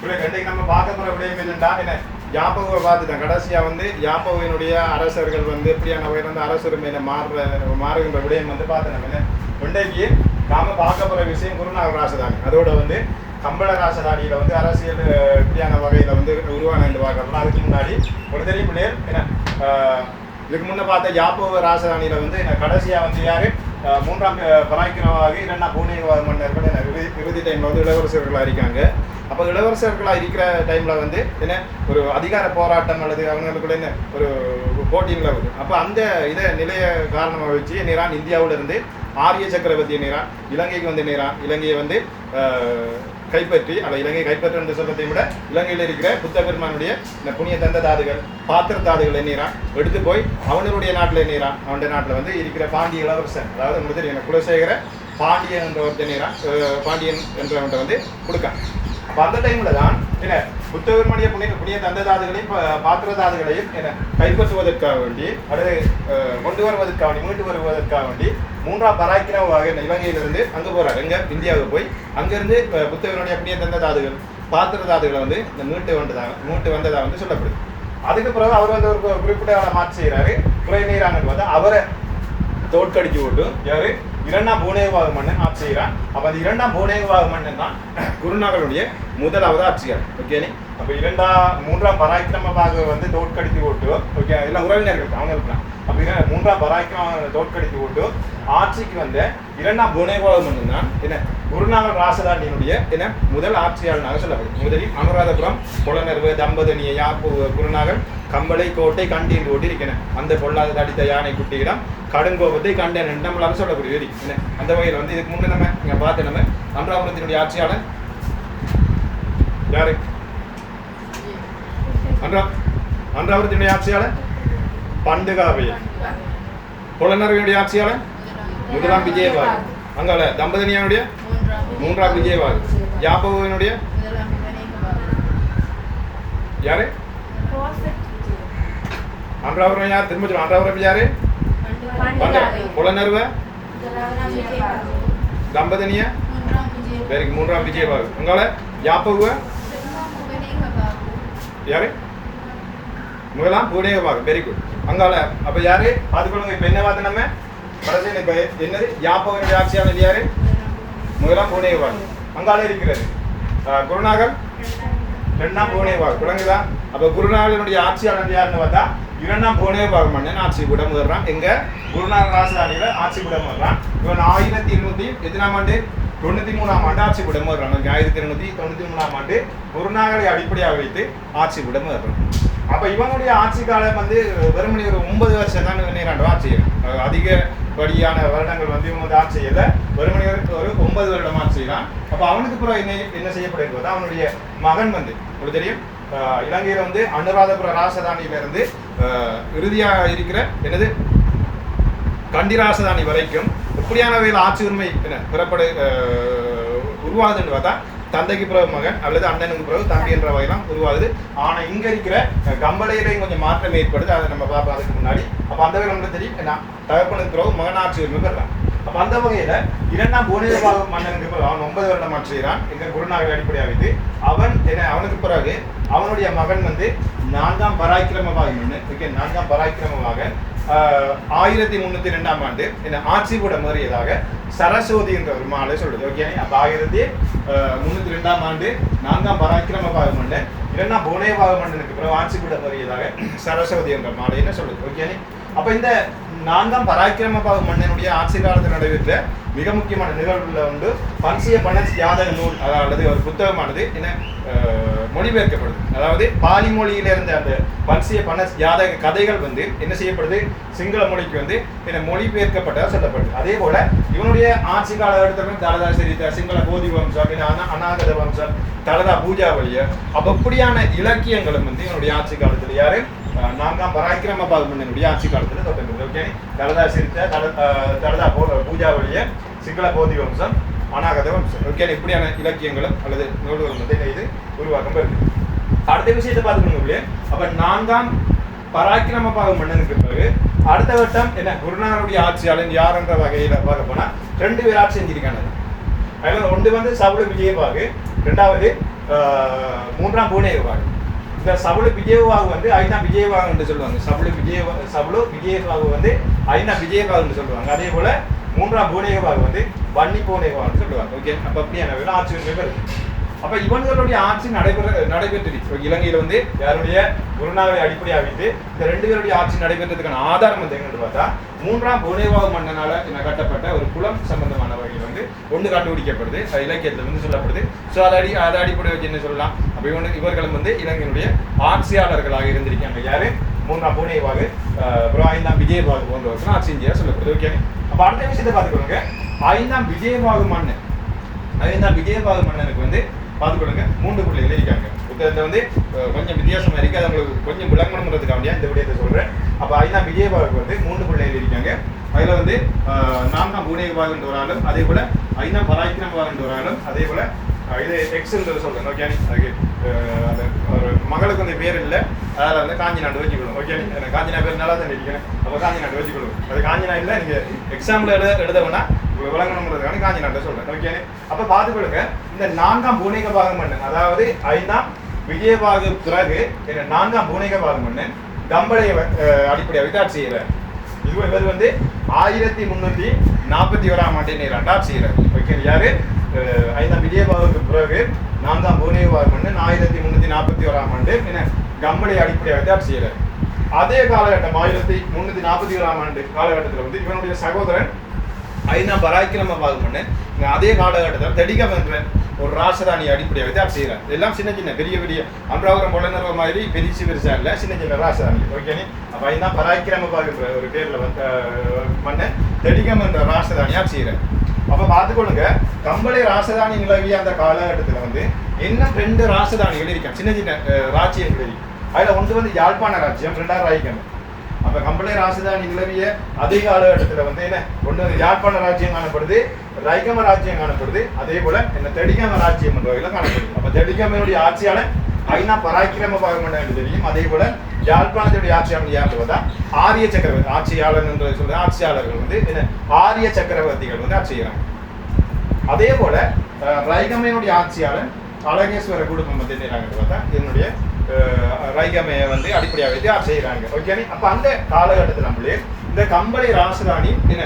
இன்றைக்கு நம்ம பார்க்க போகிற விடயம் என்னென்னா என்ன யாப்பவை பார்த்துட்டேன். கடைசியாக வந்து யாப்பவினுடைய அரசர்கள் வந்து எப்படியான உயர்ந்த அரசுரிமையில மாறுகின்ற விடயம் வந்து பார்த்தேன். என்ன இன்றைக்கு நாம பார்க்க போகிற விஷயம் குருநாகல் ராசதானி. அதோட வந்து கம்பள ராசதானியில் வந்து அரசியல் இப்படியான வகையில் வந்து உருவான என்று பார்க்கலாம். அதுக்கு முன்னாடி ஒரு தெரியும் பிள்ளையர் என்ன இதுக்கு முன்னே பார்த்த யாப்பவ ராசதானியில் வந்து என்ன கடைசியாக வந்து யார் மூன்றாம் பராக்கிரமாக இரண்டாம் பூனேகவாத மன்னர்கள் என்ன இறுதி டைமில் வந்து இளவரசர்களாக இருக்காங்க. அப்போ இளவரசர்களாக இருக்கிற டைமில் வந்து என்ன ஒரு அதிகார போராட்டம் அல்லது அவங்களுக்குள்ள என்ன ஒரு போட்டியில் வருது. அப்போ அந்த இதை நிலைய காரணமாக வச்சு நேரான் இந்தியாவிலிருந்து ஆரிய சக்கரவர்த்தியை நேரான் இலங்கைக்கு வந்து நேரான் இலங்கையை வந்து கைப்பற்றி அல்ல இலங்கை கைப்பற்ற என்று சொல்றதை விட இலங்கையில் இருக்கிற புத்த பெருமானுடைய இந்த புனிய தந்த தாதுகள் பாத்திர தாதுகள் எண்ணீரான் எடுத்து போய் அவனுடைய நாட்டில் எண்ணீரான். அவனுடைய நாட்டில் வந்து இருக்கிற பாண்டிய இளவரசன் அதாவது உங்களுக்கு தெரியும் குலசேகர பாண்டியன் என்ற ஒரு எண்ணீரான் பாண்டியன் என்றவன்ட்ட வந்து கொடுக்கான். அப்போ அந்த டைமில் தான் என்ன புத்த பெருமானுடைய புனிய தந்த தாதுகளையும் பாத்திர தாதுகளையும் என்ன கைப்பற்றுவதற்காக வேண்டி அல்லது கொண்டு வருவதற்காக வேண்டி மீட்டு வருவதற்காக வேண்டி மூன்றாம் பராக்கிரமமாக இலங்கையிலிருந்து அங்கே போகிறார். எங்கே இந்தியாவுக்கு போய் அங்கேருந்து புத்தகனுடைய புனிய தந்த தாதுகள் பாத்திர தாதுகளை வந்து இந்த மீட்டு வந்ததாக வந்து சொல்லப்படுது. அதுக்கு பிறகு அவர் வந்து ஒரு குறிப்பிட்ட மாற்றி செய்கிறாரு. குறை நீராங்கன்னு பார்த்தா அவரை தோற்கடிச்சு விட்டு யாரு இரண்டாம் பூனேகவாத மன்னன் ஆட்சி செய்கிறான். அப்போ அந்த இரண்டாம் பூனேகவாத மன்னன் தான் குருநாகலுடைய முதலாவது ஆட்சியார். ஓகேனே அப்போ மூன்றாம் பராக்கிரமமாக வந்து தோற்கடித்து விட்டு ஓகே எல்லாம் உறவினர்கள் அவங்க இருக்கலாம். அப்போ மூன்றாம் பராக்கிரம தோற்கடித்து விட்டு ஆட்சிக்கு வந்த இரண்டாம் பூனேகவாத மன்னன் தான் என்ன குருநாகல் ராசதானியினுடைய என்ன முதல் ஆட்சியாளனாக சொல்லப்படுது. முதலில் அனுராதபுரம் புலனர்வு தம்பதனிய யாப்பு குருநாகல் கம்பளை கோட்டை கண்டின் ஓட்டி இருக்கிறேன். அந்த பொல்லாத தடித்த யானை குட்டியிடம் கடுங்கோபத்தை கண்டேன் நம்மளால சொல்லக்கூடிய என்ன அந்த வகையில் வந்து இதுக்கு முன்னே நம்ம இங்கே பார்த்து நம்ம அனுராபுரத்தினுடைய ஆட்சியாளர் யாரு அனுராபுரத்தினுடைய ஆட்சியாளர் பண்டுகாவையர். புலனர்வினுடைய ஆட்சியாளர் முதலாம் விஜயபாகு. அங்கால தம்பதனியானுடைய மூன்றாம் விஜயபாகு. யாப்பவினுடைய யாரு அனுராபுரம் யார் திரும்ப சொல்லுவோம். அனுராபுரம் யாரு புலனர்வ தம்பதனிய வேறு மூன்றாம் விஜயபாகு. அங்கால யாப்பவ யாரு முதலாம் பூனேகபாகு. Very good. அங்கால அப்ப யாரு பார்த்துக்கொள்ளுங்க. இப்ப என்ன பார்த்து நம்ம கடைசியில் இப்ப என்னது யாப்பவனுடைய ஆட்சியாளர் யாரு முதலாம் பூனேகபாகு. அங்கால இருக்கிறது குருநாகல் இரண்டாம் பூனேகபாகு. குழங்குதா? அப்ப குருநாகலனுடைய ஆட்சியாளர் யாருன்னு பார்த்தா இரண்டாம் பூனேகபாகு மன்னன் ஆட்சி கூடம் வர்றான். எங்க குருநாகல் ராசதானியில ஆட்சி கூடம் வர்றான். இவன் 1700 எத்தனாம் ஆண்டு 93ஆம் ஆண்டு ஆட்சி கூடம் வர்றான். 1793ஆம் ஆண்டு குருநாகலை அடிப்படையாக வைத்து ஆட்சி கூடம் வர்றான். அப்ப இவனுடைய ஆட்சி காலம் வந்து வெறுமனி ஒரு 9 வருஷம் தான் நேராண்டு ஆட்சி. அதிகப்படியான வருடங்கள் வந்து இவங்க வந்து ஆட்சி செய்யல. வெறுமனி ஒரு 9 வருடம் ஆட்சி செய்யலாம். அப்ப அவனுக்கு பிறகு என்ன செய்யப்படுகிறது அவனுடைய மகன் வந்து உங்களுக்கு தெரியும் இலங்கையில வந்து அனுராதபுர ராசதானியில இருந்து இறுதியாக இருக்கிற என்னது கண்டி ராசதானி வரைக்கும் எப்படியான வகையில் ஆட்சி உரிமை என்ன பெறப்படு உருவாகுதுன்னு பார்த்தா தந்தைக்கு பிறகு மகன் அல்லது அண்ணனுக்கு பிறகு தம்பி என்ற வகையெல்லாம் உருவாகுது. ஆனா இங்க இருக்கிற கம்பளையிலையும் கொஞ்சம் மாற்றம் ஏற்படுது. அதை நம்ம பார்ப்போம் அதுக்கு முன்னாடி. அப்ப அந்த வகையில் நம்மளுக்கு தெரியும் என்ன தகப்பனுக்கு பிறகு மகன் ஆட்சி உரிமை பெறலாம். அப்ப அந்த வகையில இரண்டாம் பூனேகபாகு மன்னனுக்கு பிறகு அவன் 9 வருடம் ஆட்சி செய்கிறான். எங்க குருநாகலை அடிப்படையாக வைத்து அவனுக்கு பிறகு அவனுடைய மகன் வந்து 4ஆம் பராக்கிரமபாகு மன்னன். ஓகே 4ஆம் பராக்கிரமபாக 1302ஆம் ஆண்டு என்ன ஆட்சி கூட மாறியதாக சரஸ்வதி என்ற ஒரு மாலை சொல்றது. ஓகே அப்ப 1302ஆம் ஆண்டு 4ஆம் பராக்கிரமபாகு மன்னன் இரண்டாம் பூனேகபாகு மன்னனுக்கு பிறகு ஆட்சி கூட மாறியதாக சரஸ்வதி என்ற மாலை என்ன சொல்லுது. ஓகே அப்ப இந்த 4ஆம் பராக்கிரமபாகு மன்னனுடைய ஆட்சி காலத்தில் நடைபெற்ற மிக முக்கியமான நிகழ்வுல உண்டு பன்சிய பனஸ் யாதக நூல் அல்லது ஒரு புத்தகமானது என்ன மொழிபெயர்க்கப்படுது. அதாவது பாலி மொழியில இருந்த அந்த பன்சிய பனஸ் யாதக கதைகள் வந்து என்ன செய்யப்படுது சிங்கள மொழிக்கு வந்து என்ன மொழிபெயர்க்கப்பட்டதாக சொல்லப்படுது. அதே போல இவனுடைய ஆட்சி காலகட்டத்தில் தலதா சரித்த சிங்கள போதி வம்சம் அநாகத வம்சம் தலதா பூஜாவளிய அப்ப அப்படியான இலக்கியங்களும் வந்து இவனுடைய ஆட்சி காலத்தில் யாரு 4ஆம் பராக்கிரமபாகு மன்னனுடைய ஆட்சி காலத்தில் தொடங்குது. ஓகே தலதா சிரித்த தலதா பூஜாவளிய சிங்கள போதி வம்சம் அநாகத வம்சம். ஓகே இப்படியான இலக்கியங்களும் அல்லது நூல்களும் வந்து இது உருவாக்கம் வருது. அடுத்த விஷயத்தை பார்த்துக்கணும். அப்ப 4ஆம் பராக்கிரமபாகு மன்னனுக்கு பிறகு அடுத்த வட்டம் என்ன குருநாகலுடைய ஆட்சியாளன் யார் என்ற வகையில பார்க்க போனா 2 பேர் ஆட்சி செஞ்சிருக்காங்க. அதில் ஒன்று வந்து சவுள விஜயபாகு, 2வது மூன்றாம் பூனேகபாகு. இந்த சபுளு விஜயபாகு வந்து ஐந்தாம் விஜயபாகு என்று சொல்லுவாங்க. சபுளு விஜயபாகு வந்து ஐந்தாம் விஜயபாகு என்று சொல்லுவாங்க. அதே போல மூன்றாம் பூனேகபாகு வந்து வன்னி பூனேகபாகுன்னு சொல்லுவாங்க. ஓகே, அப்ப அப்படியான ஆட்சி உரிமை வருது. அப்ப இவங்களுடைய ஆட்சி நடைபெற்று இலங்கையில வந்து யாருடைய குருநாவை அடிப்படையாக வைத்து இந்த 2 பேருடைய ஆட்சி நடைபெற்றதுக்கான ஆதாரம் வந்து என்னன்னு பார்த்தா மூன்றாம் பூனேகபாகு மன்னனால கட்டப்பட்ட ஒரு குளம் சம்பந்தமான வகையில் வந்து ஒன்று கண்டுபிடிக்கப்படுது. இலக்கியத்தில் வந்து சொல்லப்படுது. ஸோ அதை அடிப்படை வச்சு என்ன சொல்லலாம், அப்ப இவர்களும் வந்து இலங்கையினுடைய ஆட்சியாளர்களாக இருந்திருக்காங்க. யாரு? மூன்றாம் பூனேகபாகு, அப்புறம் ஐந்தாம் விஜயபாகு போன்றவர்கள் ஆட்சி செஞ்சா சொல்லப்படுது. ஓகே, அப்ப அடுத்த விஷயத்தை பார்த்துக்கொள்ளுங்க. ஐந்தாம் விஜயபாகு மன்னனுக்கு வந்து பார்த்துக்கொள்ளுங்க 3 பிள்ளைகள் இருக்காங்க. புத்தகத்தில் வந்து கொஞ்சம் வித்தியாசமா இருக்கு. அது உங்களுக்கு கொஞ்சம் விளங்கணுங்கிறதுக்காக இந்த விடயத்தை சொல்றேன். அப்ப ஐந்தாம் விஜயபாகுக்கு வந்து 3 பிள்ளைகள் இருக்காங்க. அதுல வந்து 4ஆம் பூனேகபாகு என்ற ஒரு ஆளும், அதே போல 5ஆம் பராக்கிரமபாகு என்ற ஒரு ஆளும், அதே போல இது எக்ஸ்ன்றது சொல்றேன். ஓகே, அதுக்கு ஒரு மகளுக்கு வந்து பேர் இல்லை, அதில் வந்து காஞ்சி நாடு வச்சுக்கணும். ஓகே, காஞ்சினா பேர் நல்லா தான் இருக்கிறேன். அப்போ காஞ்சி நாடு வச்சுக்கணும். அது காஞ்சி நாடு இல்லை, நீங்க எக்ஸாம்பிள் எழுத வேணா விளங்கணுங்கிறதுக்கான காஞ்சி நாட்டை சொல்றேன். ஓகே, அப்ப பார்த்துக்கொள்ளுங்க. இந்த 4ஆம் பூனேகபாகு மன்னன், அதாவது 5ஆம் விஜயபாகு பிறகு 4ஆம் பூனேகபாகு மன்னன் கம்பளையை அடிப்படையாக வைத்து ஆட்சி செய்கிறார். இவர் வந்து 1341ஆம் ஆண்டு ஆட்சி செய்கிறார். ஓகே, யாரு? 5ஆம் விஜயபாகுக்கு பிறகு 4ஆம் பூனேகபாகு மன்னன் 1341ஆம் ஆண்டு கம்பளை அடிப்படையாக வைத்து ஆட்சி செய்கிறார். அதே காலகட்டம் 1341ஆம் ஆண்டு காலகட்டத்தில் வந்து இவனுடைய சகோதரன் 5ஆம் பராக்கிரமபாகு மன்னன் அதே காலகட்டத்தில் தெடிகம் என்ற ஒரு ராசதானி அடிப்படையாக வைத்து ஆட்சி செய்கிறார். எல்லாம் சின்ன சின்ன பெரிய பெரிய அன்றாவரம் பொலனர்வ மாதிரி பெருசா இல்லை, சின்ன சின்ன ராசதானி. ஓகே, அப்ப 5ஆம் பராக்கிரமபாகு என்ற ஒரு பேர்ல வந்து மன்னன் தெடிகம் என்ற ராசதானி ஆட்சி செய்கிறார். அப்ப பார்த்துக்கொள்ளுங்க, கம்பளை ராசதானி நிலவிய அந்த காலகட்டத்தில் வந்து என்ன 2 ராசதானிகள் இருக்காங்க, சின்ன சின்ன ராஜ்யங்கள் இருக்கு. அதுல ஒன்று வந்து யாழ்ப்பாண ராஜ்யம், 2ஆம் ராய்க்கம். அப்ப கம்பளை ராசதானி நிலவிய அதே காலகட்டத்தில் வந்து என்ன ஒன்று யாழ்ப்பாண ராஜ்யம் காணப்படுது, ரைகம ராஜ்யம் காணப்படுது, அதே போல என்ன தெடிகம ராஜ்யம் என்ற வகையில் காணப்படுது. அப்ப தெடிகமனுடைய ஆட்சியாளர் 5ஆம் பராக்கிரமபாகு மன்னன் என்று தெரியும். அதே போல யாழ்ப்பாணத்துடைய ஆட்சியாளர் யார் பார்த்தா ஆரிய சக்கரவர்த்தி. ஆட்சியாளர் என்று சொல்ற ஆட்சியாளர்கள் வந்து என்ன ஆரிய சக்கரவர்த்திகள் வந்து ஆட்சி செய்யறாங்க. அதே போல ரைகமையினுடைய ஆட்சியாளர் அழகேஸ்வர குடும்பம் வந்து என்ன பார்த்தா என்னுடைய ரைகமையை வந்து அடிப்படையாக வைத்து ஆட்சி செய்யறாங்க. ஓகே, அப்ப அந்த காலகட்டத்தில் நம்மளே இந்த கம்பளை ராசதானி என்ன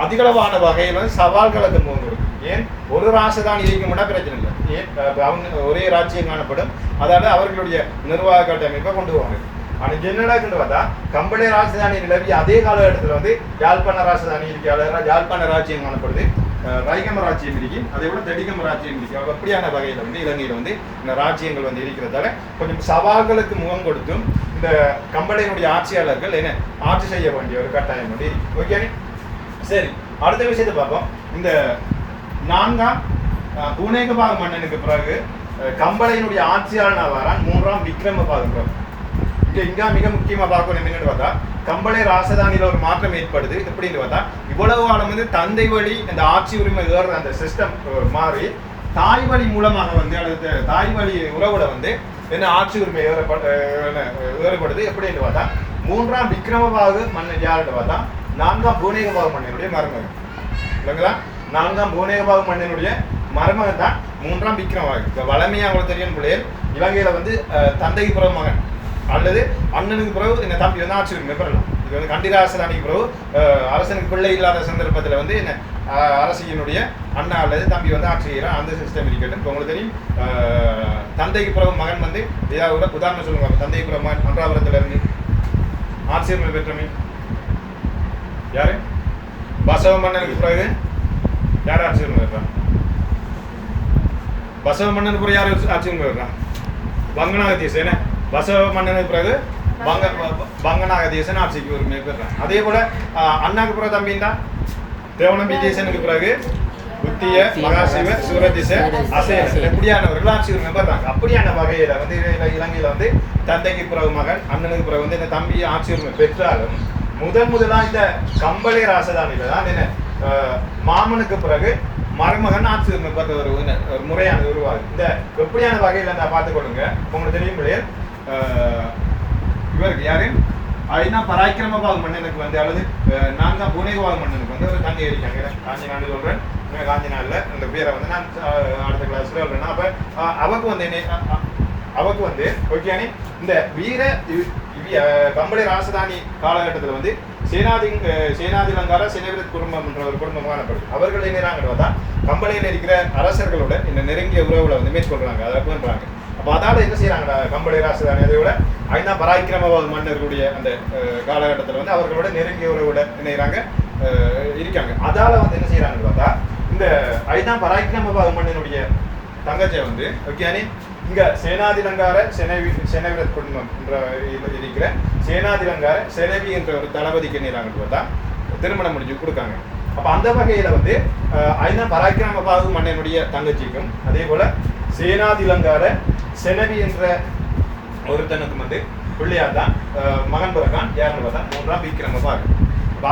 அதிகளவான வகையில் வந்து சவால்களுக்கு போகிறது. ஏன் ஒரு ராசதானி இருக்க மட்டும் பிரச்சனை இல்லை, ஏன் அவங்க ஒரே ராஜ்யம் காணப்படும், அதாவது அவர்களுடைய நிர்வாக கட்டமைப்பை கொண்டு போவாங்க. ஆனால் என்னடாக்குன்னு பார்த்தா கம்பளை ராசதானி நிலவி அதே காலகட்டத்தில் வந்து யாழ்ப்பாண ராசதானி இருக்க யாழ்ப்பாண ராஜ்யம் காணப்படுது, ரைகம ராஜ்யம் இருக்கு, அதே போல தெடிகம ராஜ்யம் இருக்கு. அப்படியான வகையில் வந்து இலங்கையில் வந்து இந்த ராஜ்யங்கள் வந்து இருக்கிறதால கொஞ்சம் சவால்களுக்கு முகம் கொடுத்தும் இந்த கம்பளையினுடைய ஆட்சியாளர்கள் என்ன ஆட்சி செய்ய வேண்டிய ஒரு கட்டாயம் வந்து இருக்கு. ஓகே, சரி, அடுத்த விஷயத்தை பார்ப்போம். இந்த 4ஆம் பூனேகபாகு மன்னனுக்கு பிறகு கம்பளையினுடைய ஆட்சியாளர் வரான் 3ஆம் விக்ரமபாகு. இங்க மிக முக்கியமா பார்க்கணும் என்னன்னு பார்த்தா கம்பளை ராசதானியில ஒரு மாற்றம் ஏற்படுது. எப்படின்னு பார்த்தா இவ்வளவு காலம் வந்து தந்தை வழி இந்த ஆட்சி உரிமை ஏறுற அந்த சிஸ்டம் மாறி தாய் வழி மூலமாக வந்து அல்லது தாய் வழி உறவுல வந்து என்ன ஆட்சி உரிமை ஏற்படுது. எப்படின்னு பார்த்தா 3ஆம் விக்ரமபாகு மன்னன் யாருன்னு பார்த்தா 4ஆம் பூனேகபாகு மன்னனுடைய மருமகன். இல்லைங்களா? 4ஆம் பூனேகபாகு மன்னனுடைய மருமகன் தான் 3ஆம் விக்ரமபாகு. வளமையா அவங்களுக்கு தெரியும் பிள்ளைகள் இலங்கையில வந்து தந்தைக்கு பிறகு மகன் அல்லது அண்ணனுக்கு பிறகு என்ன தம்பி வந்து ஆட்சி உரிமை பெறலாம். இது வந்து கண்டிராசதானிக்கு பிறகு அரசனுக்கு பிள்ளை இல்லாத சந்தர்ப்பத்தில் வந்து என்ன அரசியனுடைய அண்ணா அல்லது தம்பி வந்து ஆட்சி செய்யலாம். அந்த சிஸ்டம் இருக்கட்டும். இப்போ உங்களுக்கு தெரியும் தந்தைக்கு பிறகு மகன் வந்து ஏதாவது உதாரணம் சொல்லுவாங்க. தந்தைக்கு பிறகு மகன் அன்றாபுரத்துல இருந்து ஆட்சி உரிமை பெற்றமை யாரு? பசவ மன்னனுக்கு பிறகு யார் ஆட்சி உரிமை பெறான்? பசவ மன்னனுக்கு பிறகு யார் ஆட்சி உரிமை பெறான்? வங்கநாகதீசன். பசவ மன்னனுக்கு பிறகு வங்கநாகதீசன் ஆட்சிக்கு உரிமை பெறான். அதே போல அண்ணாக்கு பிறகு தம்பின்னா தேவனம்பி தேசனுக்கு பிறகு புத்திய மகாசிவ சூரதிச அசேன எப்படியானவர்கள் ஆட்சி உரிமை பெறாங்க. அப்படியான வகையில வந்து இலங்கையில வந்து தந்தைக்கு பிறகு மகன் அண்ணனுக்கு பிறகு வந்து இந்த தம்பி ஆட்சி உரிமை பெற்றாலும் முதலா இந்த கம்பளை ராசதானியில தான் என்ன மாமனுக்கு பிறகு மருமகன் ஆட்சி உரிமை பெற்ற ஒரு முறையான உருவாகுது. இந்த எப்படியான வகையில நான் பார்த்துக்கொள்ளுங்க. உங்களுக்கு தெரியும் இல்லையா இவருக்கு யாரு 5ஆம் பராக்கிரமபாகு மன்னனுக்கு வந்து அல்லது 4ஆம் பூனேகபாகு மன்னனுக்கு வந்து ஒரு தங்கை இருக்காங்க. காஞ்சி நாடு சொல்றேன். காஞ்சி நாளில் அந்த பேரை வந்து நான் அடுத்த கிளாஸ்ல சொல்றேன். அப்போ அவக்கு வந்து என்ன அவக்கு வந்து ஓகேனே இந்த வீர கம்பளி ராசதானி காலகட்டத்தில் வந்து சேனாதிலங்கார செனவிரத் குடும்பம் என்ற ஒரு குடும்பம் காணப்படுது. அவர்கள் என்னறாங்க தான் கம்பளையில் இருக்கிற அரசர்களோட இந்த நெருங்கிய உறவுகளை வந்து மேற்கொள்றாங்க, அதை பண்றாங்க. அப்போ அதால என்ன செய்யறாங்க, கம்பளி ராசதானி அதையோட ஐநா பராக்கிரமபாகு மன்னர்களுடைய அந்த காலகட்டத்தில் வந்து அவர்களோட நெருங்கிய உறவோட இணைகிறாங்க இருக்காங்க. அதால வந்து என்ன செய்யறாங்கன்னு பார்த்தா இந்த ஐநா பராக்கிரமபாகு மன்னனுடைய தங்கச்சியை வந்து ஓகேனே இங்க சேனாதிலங்கார செனவிரத் குடும்பம் என்ற இருக்கிற சேனாதிலங்கார செனவி என்ற ஒரு தளபதிக்கு நேராங்கன்னு பார்த்தா திருமணம் முடிஞ்சு கொடுக்காங்க. அப்ப அந்த வகையில வந்து ஐநா பராக்கிரமபாகு மன்னனுடைய தங்கச்சிக்கும் அதே போல சேனாதிலங்கார செனவி என்ற ஒருத்தனுக்கும் வந்து பிள்ளையார் தான் மகன் பிறக்கான். யாருன்னு பார்த்தா 3ஆம் விக்ரமபாகு.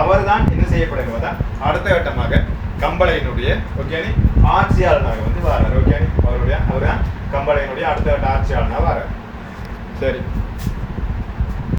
அவர் தான் என்ன செய்யப்படுங்க பார்த்தா அடுத்த கட்டமாக கம்பளையினுடைய ஓகேனே ஆட்சியாளனாக வந்து வரார். ஓகேனே அவர் தான் கம்பளையினுடைய அடுத்த கட்ட ஆட்சியாளனாக வரார். சரி.